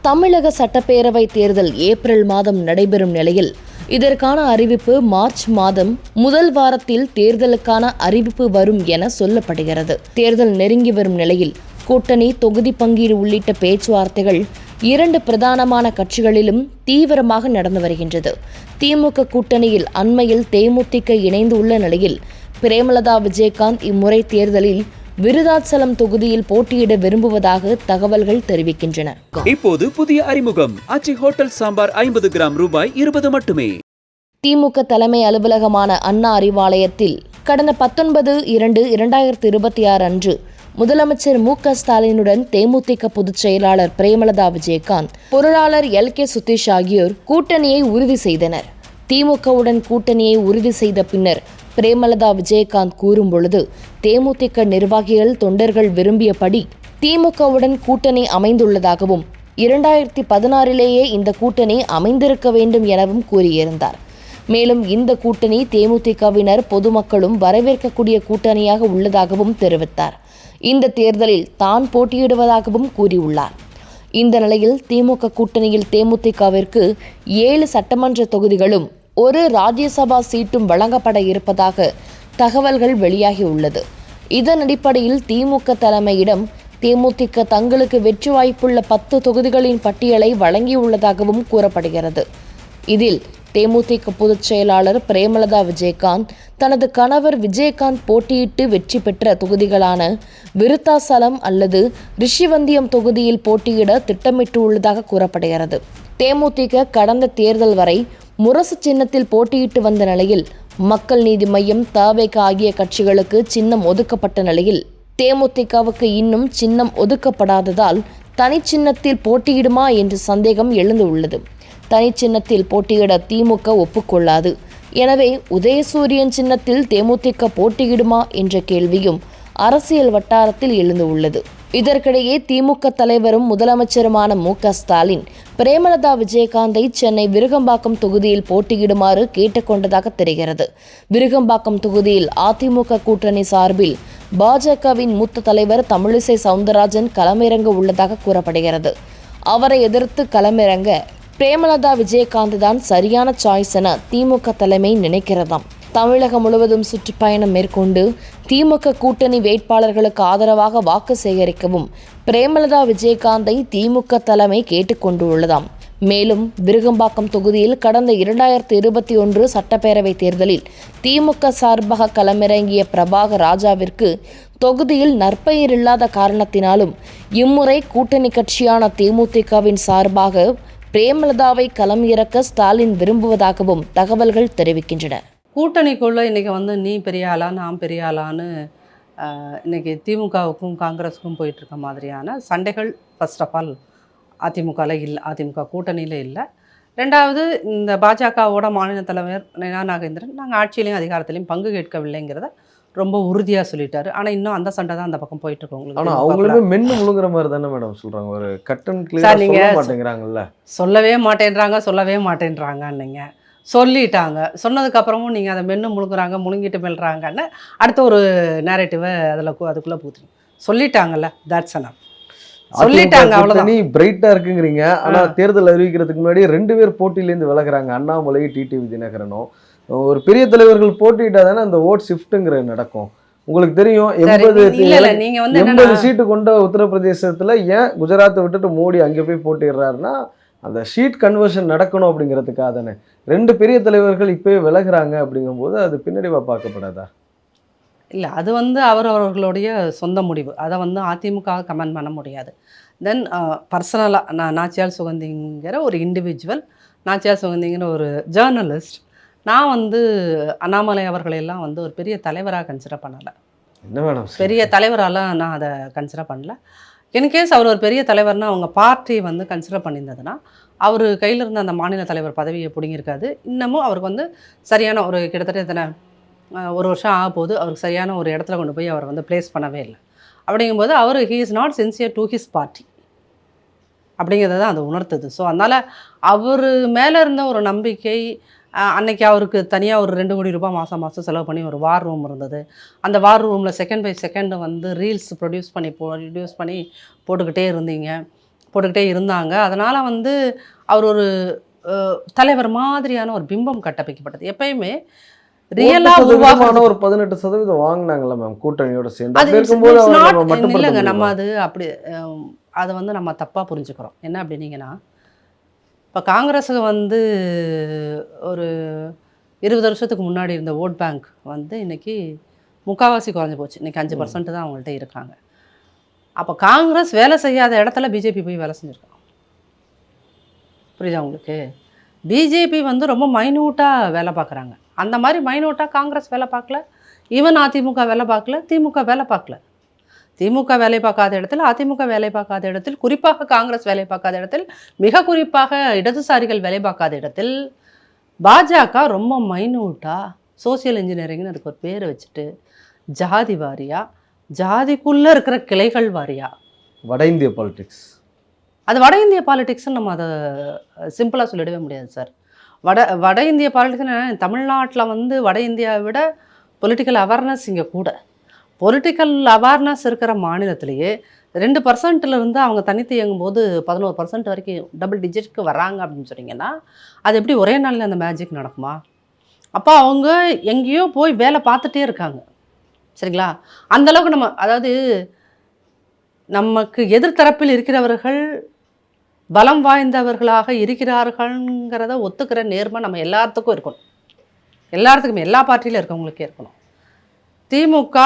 தமிழக சட்டப்பேரவை தேர்தல் ஏப்ரல் மாதம் நடைபெறும் நிலையில் இதற்கான அறிவிப்பு மார்ச் மாதம் முதல் வாரத்தில் தேர்தலுக்கான அறிவிப்பு வரும் என சொல்லப்படுகிறது. தேர்தல் நெருங்கி வரும் நிலையில் கூட்டணி, தொகுதி பங்கீடு உள்ளிட்ட பேச்சுவார்த்தைகள் இரண்டு பிரதானமான கட்சிகளிலும் தீவிரமாக நடந்து வருகின்றது. திமுக கூட்டணியில் அண்மையில் தேமுதிக இணைந்து உள்ள நிலையில் பிரேமலதா விஜயகாந்த் இம்முறை தேர்தலில் விருதாச்சலம் தொகுதியில் போட்டியிட விரும்புவதாக தகவல்கள் தெரிவிக்கின்றன. இப்போது புதிய அறிமுகம் ஆச்சி ஹோட்டல் சாம்பார் 50 கிராம் ரூபாய் 20 மட்டுமே. திமுக தலைமை அலுவலகமான அண்ணா அறிவாலயத்தில் கடந்த 19/2/2026 அன்று முதலமைச்சர் மு.க.ஸ்டாலினுடன் தேமுதிக பொதுச் செயலாளர் பிரேமலதா விஜயகாந்த், பொருளாளர் எல்.கே. சுதீஷ் ஆகியோர் கூட்டணியை உறுதி செய்தனர். திமுகவுடன் கூட்டணியை உறுதி செய்த பின்னர் பிரேமலதா விஜயகாந்த் கூறும் பொழுது, தேமுதிக நிர்வாகிகள், தொண்டர்கள் விரும்பியபடி திமுகவுடன் கூட்டணி அமைந்துள்ளதாகவும் 2016 இந்த கூட்டணி அமைந்திருக்க வேண்டும் எனவும் கூறியிருந்தார். மேலும் இந்த கூட்டணி தேமுதிகவினர், பொதுமக்களும் வரவேற்கக்கூடிய கூட்டணியாக உள்ளதாகவும் தெரிவித்தார். இந்த தேர்தலில் தான் போட்டியிடுவதாகவும் கூறியுள்ளார். இந்த நிலையில் திமுக கூட்டணியில் தேமுதிகவிற்கு 7 சட்டமன்ற தொகுதிகளும் 1 ராஜ்யசபா சீட்டும் வழங்கப்பட இருப்பதாக தகவல்கள் வெளியாகியுள்ளது. இதன் அடிப்படையில் திமுக தலைமையிடம் தேமுதிக தங்களுக்கு வெற்றி வாய்ப்புள்ள 10 தொகுதிகளின் பட்டியலை வழங்கியுள்ளதாகவும் கூறப்படுகிறது. இதில் தேமுதிக பொதுச் செயலாளர் பிரேமலதா விஜயகாந்த் தனது கணவர் விஜயகாந்த் போட்டியிட்டு வெற்றி பெற்ற தொகுதிகளான விருத்தாசலம் அல்லது ரிஷிவந்தியம் தொகுதியில் போட்டியிட திட்டமிட்டுள்ளதாக கூறப்படுகிறது. தேமுதிக கடந்த தேர்தல் வரை முரசு சின்னத்தில் போட்டியிட்டு வந்த நிலையில் மக்கள் நீதி மய்யம், தவேக ஆகிய கட்சிகளுக்கு சின்னம் ஒதுக்கப்பட்ட நிலையில் தேமுதிகவுக்கு இன்னும் சின்னம் ஒதுக்கப்படாததால் தனிச்சின்னத்தில் போட்டியிடுமா என்ற சந்தேகம் எழுந்துள்ளது. தனிச்சின்னத்தில் போட்டியிட திமுக ஒப்புக்கொள்ளாது. எனவே உதயசூரியன் சின்னத்தில் தேமுதிக போட்டியிடுமா என்ற கேள்வியும் அரசியல் வட்டாரத்தில் எழுந்துள்ளது. இதற்கிடையே திமுக தலைவரும் முதலமைச்சருமான மு.க.ஸ்டாலின் பிரேமலதா விஜயகாந்தை சென்னை விருகம்பாக்கம் தொகுதியில் போட்டியிடுமாறு கேட்டுக்கொண்டதாக தெரிகிறது. விருகம்பாக்கம் தொகுதியில் அதிமுக கூட்டணி சார்பில் பாஜகவின் மூத்த தலைவர் தமிழிசை சவுந்தரராஜன் களமிறங்க உள்ளதாக கூறப்படுகிறது. அவரை எதிர்த்து களமிறங்க பிரேமலதா விஜயகாந்த் தான் சரியான சாய்ஸ் என திமுக தலைமை நினைக்கிறதாம். தமிழகம் முழுவதும் சுற்றுப்பயணம் மேற்கொண்டு திமுக கூட்டணி வேட்பாளர்களுக்கு ஆதரவாக வாக்கு சேகரிக்கவும் பிரேமலதா விஜயகாந்தை திமுக தலைமை கேட்டுக்கொண்டுள்ளதாம். மேலும் விருகம்பாக்கம் தொகுதியில் கடந்த 2021 சட்டப்பேரவை தேர்தலில் திமுக சார்பாக களமிறங்கிய பிரபாகர் ராஜாவிற்கு தொகுதியில் நற்பெயர் இல்லாத காரணத்தினாலும் இம்முறை கூட்டணி கட்சியான தேமுதிகவின் சார்பாக பிரேமலதாவை களம் இறக்க ஸ்டாலின் விரும்புவதாகவும் தகவல்கள் தெரிவிக்கின்றன. கூட்டணிக்குள்ளே இன்றைக்கி நீ பெரிய ஆளா நான் பெரிய ஆளான்னு இன்றைக்கி திமுகவுக்கும் காங்கிரஸுக்கும் போயிட்டுருக்க மாதிரியான சண்டைகள் ஃபர்ஸ்ட் ஆஃப் ஆல் அதிமுகவில் இல்லை, அதிமுக கூட்டணியில் இல்லை. ரெண்டாவது, இந்த பாஜகவோட மாநில தலைவர் நயனா நாகேந்திரன் நாங்கள் ஆட்சியிலையும் அதிகாரத்திலையும் பங்கு கேட்கவில்லைங்கிறத ரொம்ப உறுதியாக சொல்லிட்டாரு. ஆனால் இன்னும் அந்த சண்டை தான் அந்த பக்கம் போயிட்டுருக்கு. உங்களுக்கு ஆனால் அவங்களுமே மென்னு முழுங்குற மாதிரி தானே மேடம் சொல்கிறாங்க. ஒரு கட்டன் கிளியர் சொல்ல மாட்டேங்கிறாங்கல்ல. சொல்லவே மாட்டேன்றாங்கன்னீங்க சொல்லிட்டாங்க. சொன்னதுக்கப்புறமும் நீங்கள் அதை மென்று முழுங்கிட்டு மெல்றாங்கன்னு அடுத்த ஒரு நேரேட்டிவை அதுக்குள்ளே பூத்துறீங்க. சொல்லிட்டாங்கல்ல, தட்ஸ் எனஃப். சொல்லிட்டாங்க, அவ்வளோதான். நீ பிரைட்டாக இருக்குங்கிறீங்க. ஆனால் தேர்தல் அறிவிக்கிறதுக்கு முன்னாடி 2 பேர் போட்டியிலேருந்து விலகுறாங்க. அண்ணாமலை, டிடிவி தினகரனும். ஒரு பெரிய தலைவர்கள் போட்டிட்டா தானே அந்த ஓட் ஷிஃப்ட்டுங்கிற நடக்கும். உங்களுக்கு தெரியும் 80 சீட்டு கொண்ட உத்தரப்பிரதேசத்தில் ஏன் குஜராத்தை விட்டுட்டு மோடி அங்கே போய் போட்டிடுறாருன்னா அந்த ஷீட் கன்வர்ஷன் நடக்கணும் அப்படிங்கிறதுக்காக தானே. 2 பெரிய தலைவர்கள் இப்போயே விலகுறாங்க. அப்படிங்கும்போது அது பின்னடைவாக பார்க்கப்படாதா? இல்லை, அது அவர்களுடைய சொந்த முடிவு. அதை அதிமுக கமெண்ட் பண்ண முடியாது. தென் பர்சனலாக நாச்சியார் சுகந்திங்கிற ஒரு இண்டிவிஜுவல், நாச்சியார் சுகந்திங்கிற ஒரு ஜேர்னலிஸ்ட், நான் அண்ணாமலை அவர்களெல்லாம் ஒரு பெரிய தலைவராக கன்சிடர் பண்ணலை. என்ன வேணும், பெரிய தலைவராலாம் நான் அதை கன்சிடர் பண்ணல. இன்கேஸ் அவர் ஒரு பெரிய தலைவர்னால் அவங்க பார்ட்டி கன்சிடர் பண்ணியிருந்ததுன்னா அவர் கையில் இருந்த அந்த மாநில தலைவர் பதவியை பிடிங்கிருக்காது. இன்னமும் அவருக்கு சரியான ஒரு கிட்டத்தட்ட எத்தனை 1 வருஷம் ஆக போது அவருக்கு சரியான ஒரு இடத்துல கொண்டு போய் அவர் பிளேஸ் பண்ணவே இல்லை. அப்படிங்கும்போது அவர் he is not sincere to his party அப்படிங்கிறத தான் அது உணர்த்துது. ஸோ அதனால் அவர் மேலே இருந்த ஒரு நம்பிக்கை, அன்னைக்கு அவருக்கு தனியாக ஒரு 2 கோடி ரூபாய் மாதம் செலவு பண்ணி ஒரு வார் ரூம் இருந்தது. அந்த வார் ரூமில் second by second reels produce பண்ணி போட்டுக்கிட்டே இருந்தீங்க. போட்டுக்கிட்டே இருந்தாங்க. அதனால் வந்து அவர் ஒரு தலைவர் மாதிரியான ஒரு பிம்பம் கட்டமைக்கப்பட்டது. எப்பயுமே ரியலாக உருவாக ஒரு 18% வாங்கினாங்கல்ல மேம் கூட்டணியோட சேர்ந்து. அது அப்படி இருக்கும்போது it's அவரை not நம்ம மட்டுப்படுத்த இல்லைங்க. நம்ம முடியுமா? அது அப்படி அதை வந்து நம்ம தப்பாக புரிஞ்சுக்கிறோம். என்ன அப்படின்னீங்கன்னா, இப்போ காங்கிரஸுக்கு வந்து ஒரு 20 வருஷத்துக்கு முன்னாடி இருந்த ஓட் பேங்க் வந்து இன்னைக்கு முக்கால்வாசி குறைஞ்சி போச்சு. இன்னைக்கு 5% தான் அவங்கள்ட்ட இருக்காங்க. அப்போ காங்கிரஸ் வேலை செய்யாத இடத்துல பிஜேபி போய் வேலை செஞ்சுருக்காங்க. புரியுதா உங்களுக்கு? பிஜேபி வந்து ரொம்ப மைன்யூட்டாக வேலை பார்க்குறாங்க. அந்த மாதிரி மைன்யூட்டாக காங்கிரஸ் வேலை பார்க்கல, ஈவன் அதிமுக வேலை பார்க்கல, திமுக வேலை பார்க்கல. திமுக வேலை பார்க்காத இடத்தில், அதிமுக வேலை பார்க்காத இடத்தில், குறிப்பாக காங்கிரஸ் வேலை பார்க்காத இடத்தில், மிக குறிப்பாக இடதுசாரிகள் வேலை பார்க்காத இடத்தில் பாஜக ரொம்ப மைன்யூட்டாக சோசியல் இன்ஜினியரிங்னு அதுக்கு ஒரு பேரை வச்சுட்டு ஜாதி வாரியா, ஜாதிக்குள்ளே இருக்கிற கிளைகள் வாரியா, வட இந்திய பாலிடிக்ஸ். அது வட இந்திய பாலிடிக்ஸ்ன்னு நம்ம அதை சிம்பிளாக சொல்லிடவே முடியாது சார். வட இந்திய பாலிடிக்ஸ்னு தமிழ்நாட்டில் வந்து வட இந்தியாவை விட பொலிட்டிக்கல் அவேர்னஸ் இங்கே கூட. பொலிட்டிக்கல் அவேர்னஸ் இருக்கிற மாநிலத்திலேயே 2% அவங்க தனித்து இயங்கும்போது 11% வரைக்கும் டபுள் டிஜிட்க்கு வராங்க அப்படின்னு சொன்னீங்கன்னா, அது எப்படி ஒரே நாளில் அந்த மேஜிக் நடக்குமா? அப்போ அவங்க எங்கேயோ போய் வேலை பார்த்துட்டே இருக்காங்க. சரிங்களா? அந்தளவுக்கு நம்ம, அதாவது நமக்கு எதிர்த்தரப்பில் இருக்கிறவர்கள் பலம் வாய்ந்தவர்களாக இருக்கிறார்கள்ங்கிறத ஒத்துக்கிற நேர்மை நம்ம எல்லாத்துக்கும் இருக்கணும். எல்லாத்துக்குமே, எல்லா பார்ட்டியிலும் இருக்கவங்களுக்கே இருக்கணும். திமுக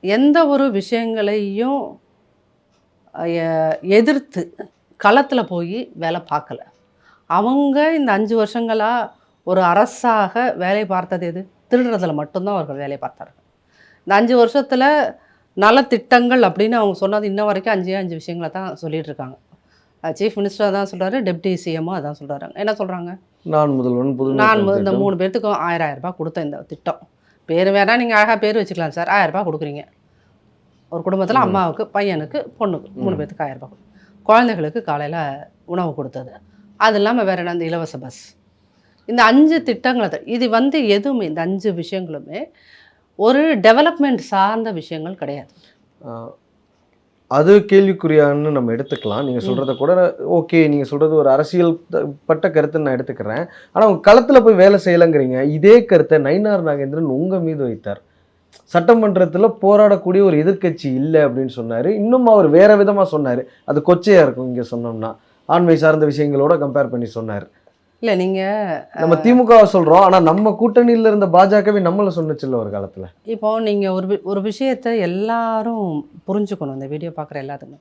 எந்த ஒரு விஷயங்களையும் எதிர்த்து களத்தில் போய் வேலை பார்க்கல. அவங்க இந்த 5 வருஷங்களாக ஒரு அரசாக வேலை பார்த்தது எது? திருடுறதுல மட்டும்தான் அவர்கள் வேலை பார்த்தார்கள். இந்த 5 வருஷத்தில் நலத்திட்டங்கள் அப்படின்னு அவங்க சொன்னது இன்ன வரைக்கும் 5 விஷயங்களை தான் சொல்லிட்டு இருக்காங்க. சீஃப் மினிஸ்டர் தான் சொல்கிறாரு, டெப்டி சிஎம்மும் அதான் சொல்கிறாங்க. என்ன சொல்கிறாங்க? நான் முதல்வன் இந்த 3 பேர்த்துக்கும் 1000 ரூபாய் கொடுத்த இந்த திட்டம். பேர் வேணால் நீங்கள் அழகாக பேர் வச்சுக்கலாம் சார். 1000 ரூபாய் கொடுக்குறீங்க. ஒரு குடும்பத்தில் அம்மாவுக்கு, பையனுக்கு, பொண்ணுக்கு 3 பேர்த்துக்கு 1000 ரூபாய். குழந்தைகளுக்கு காலையில் உணவு கொடுத்தது. அது இல்லாமல் வேறு என்ன, இந்த இலவச பஸ். இந்த 5 திட்டங்களை இது வந்து எதுவுமே, இந்த 5 விஷயங்களுமே ஒரு டெவலப்மெண்ட் சார்ந்த விஷயங்கள் கிடையாது. அது கேள்விக்குறியான்னு நம்ம எடுத்துக்கலாம். நீங்கள் சொல்கிறத கூட ஓகே, நீங்கள் சொல்கிறது ஒரு அரசியல் பட்ட கருத்துன்னு நான் எடுத்துக்கிறேன். ஆனால் அவங்க களத்தில் போய் வேலை செய்யலைங்கிறீங்க. இதே கருத்தை நயினார் நாகேந்திரன் உங்கள் மீது வைத்தார். சட்டமன்றத்தில் போராடக்கூடிய ஒரு எதிர்க்கட்சி இல்லை அப்படின்னு சொன்னார். இன்னும் அவர் வேற விதமாக சொன்னார். அது கொச்சையாக இருக்கும் இங்கே சொன்னோம்னா. ஆண்மை சார்ந்த விஷயங்களோட கம்பேர் பண்ணி சொன்னார். இல்லை, நீங்கள் நம்ம திமுகவை சொல்கிறோம், ஆனால் நம்ம கூட்டணியில் இருந்த பாஜகவே நம்மளை சொன்னிச்சில்ல ஒரு காலத்தில். இப்போது நீங்கள் ஒரு விஷயத்தை எல்லாரும் புரிஞ்சுக்கணும். இந்த வீடியோ பார்க்குற எல்லாத்துக்கும்,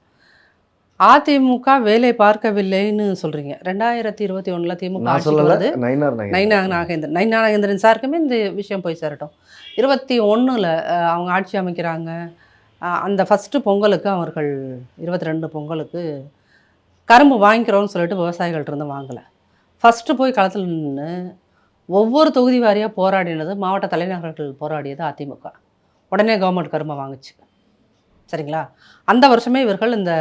அதிமுக வேலை பார்க்கவில்லைன்னு சொல்கிறீங்க. 2021 திமுக ஆட்சிக்கு நயினார் நாகேந்திரன் சாருக்குமே இந்த விஷயம் போய் சேரட்டும். 21 அவங்க ஆட்சி அமைக்கிறாங்க. அந்த ஃபஸ்ட்டு பொங்கலுக்கு அவர்கள் 22 பொங்கலுக்கு கரும்பு வாங்கிக்கிறோன்னு சொல்லிட்டு விவசாயிகள்கிட்ட வாங்கலை. ஃபஸ்ட்டு போய் களத்தில் நின்று ஒவ்வொரு தொகுதி வாரியாக போராடினது, மாவட்ட தலைநகர்கள் போராடியது அதிமுக. உடனே கவர்மெண்ட் கரும்பை வாங்குச்சு. சரிங்களா? அந்த வருஷமே இவர்கள் இந்த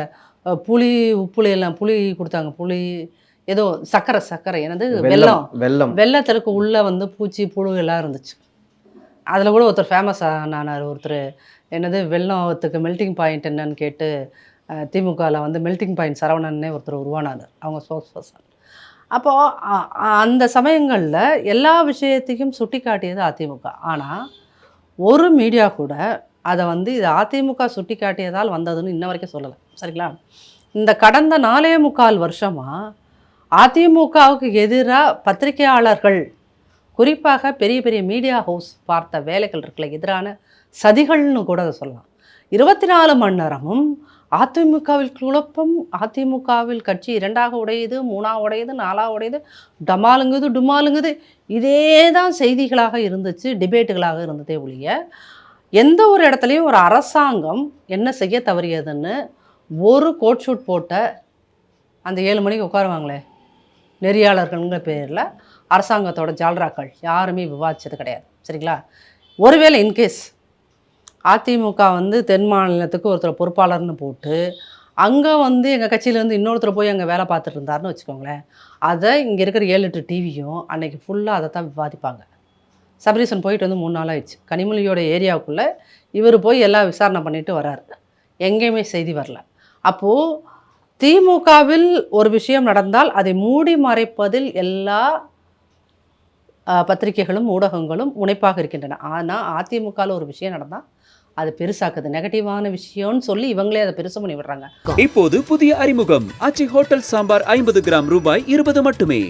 புளி, உப்புளி எல்லாம் புளி கொடுத்தாங்க. புளி ஏதோ சர்க்கரை என்னது வெள்ளத்திற்கு உள்ளே வந்து பூச்சி புழு எல்லாம் இருந்துச்சு. அதில் கூட ஒருத்தர் ஃபேமஸ் ஆனார். ஒருத்தர் என்னது வெள்ளத்துக்கு மெல்ட்டிங் பாயிண்ட் என்னன்னு கேட்டு திமுகவில் வந்து மெல்ட்டிங் பாயிண்ட் சரவணன்னே ஒருத்தர் உருவானார். அவங்க ஸ்போக்ஸ் பர்சன். அப்போது அந்த சமயங்களில் எல்லா விஷயத்தையும் சுட்டி காட்டியது அதிமுக. ஆனால் ஒரு மீடியா கூட அதை வந்து இது அதிமுக சுட்டி காட்டியதால் வந்ததுன்னு இன்ன வரைக்கும் சொல்லலை. சரிங்களா? இந்த கடந்த 4.25 வருஷமாக அதிமுகவுக்கு எதிராக பத்திரிகையாளர்கள், குறிப்பாக பெரிய பெரிய மீடியா ஹவுஸ் பார்த்த வேலைகள் இருக்குல்ல, எதிரான சதிகள்னு கூட அதை சொல்லலாம். 24 மணி நேரமும் அதிமுகவில் குழப்பம், அதிமுகவில் கட்சி 2ஆக உடையுது, 3ஆக உடையுது, 4ஆக உடையுது, டுமாலுங்குது. இதே தான் செய்திகளாக இருந்துச்சு, டிபேட்டுகளாக இருந்ததே ஒழிய எந்த ஒரு இடத்துலையும் ஒரு அரசாங்கம் என்ன செய்ய தவறியதுன்னு ஒரு கோட் ஷூட் போட்ட அந்த 7 மணிக்கு உட்காருவாங்களே நெறியாளர்கள்ங்கிற பேரில் அரசாங்கத்தோட ஜால்ராக்கள் யாருமே விவாதிச்சது கிடையாது. சரிங்களா? ஒருவேளை இன்கேஸ் அதிமுக வந்து தென் மாநிலத்துக்கு ஒருத்தர் பொறுப்பாளர்னு போட்டு அங்கே வந்து எங்கள் கட்சியிலேருந்து இன்னொருத்தர் போய் அங்கே வேலை பார்த்துட்டு இருந்தாருன்னு வச்சுக்கோங்களேன், அதை இங்கே இருக்கிற 7-8 டிவியும் அன்றைக்கி ஃபுல்லாக அதை தான் விவாதிப்பாங்க. சபரீசன் போயிட்டு வந்து 3 நாள் ஆயிடுச்சு. கனிமொழியோட ஏரியாவுக்குள்ளே இவர் போய் எல்லாம் விசாரணை பண்ணிட்டு வராரு. எங்கேயுமே செய்தி வரல. அப்போது திமுகவில் ஒரு விஷயம் நடந்தால் அதை மூடி மறைப்பதில் எல்லா பத்திரிகைகளும் ஊடகங்களும் முனைப்பாக இருக்கின்றன. ஆனால் அதிமுகவில் ஒரு விஷயம் நடந்தால் அது பெருசாக்குது, நெகட்டிவான விஷயம்னு சொல்லி இவங்களே அதை பெருசு பண்ணி விடுறாங்க. இப்போது புதிய அறிமுகம் ஆச்சி ஹோட்டல் சாம்பார் 50 கிராம் ரூபாய் 20 மட்டுமே.